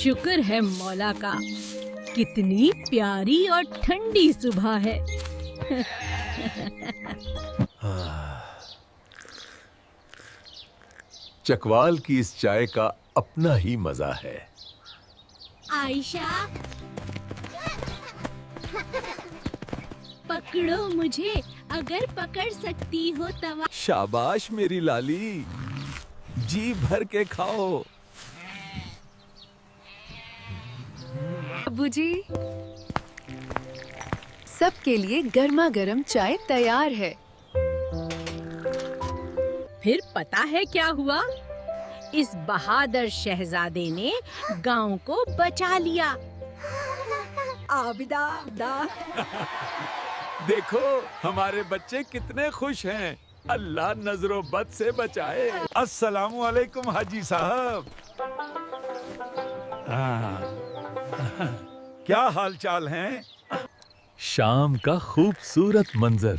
शुक्र है मौला का, कितनी प्यारी और ठंडी सुबह है। चकवाल की इस चाय का अपना ही मजा है। आयशा, पकड़ो मुझे, अगर पकड़ सकती हो तो। शाबाश मेरी लाली, जी भर के खाओ। अब्बू जी, सबके लिए गर्मा गर्म चाय तैयार है। फिर पता है क्या हुआ? इस बहादुर शहजादे ने गांव को बचा लिया। आबिदा दा। देखो हमारे बच्चे कितने खुश हैं। अल्लाह नजरों बद से बचाए। अस्सलामु अलैकुम हाजी साहब। क्या हाल चाल हैं? शाम का खूबसूरत मंजर।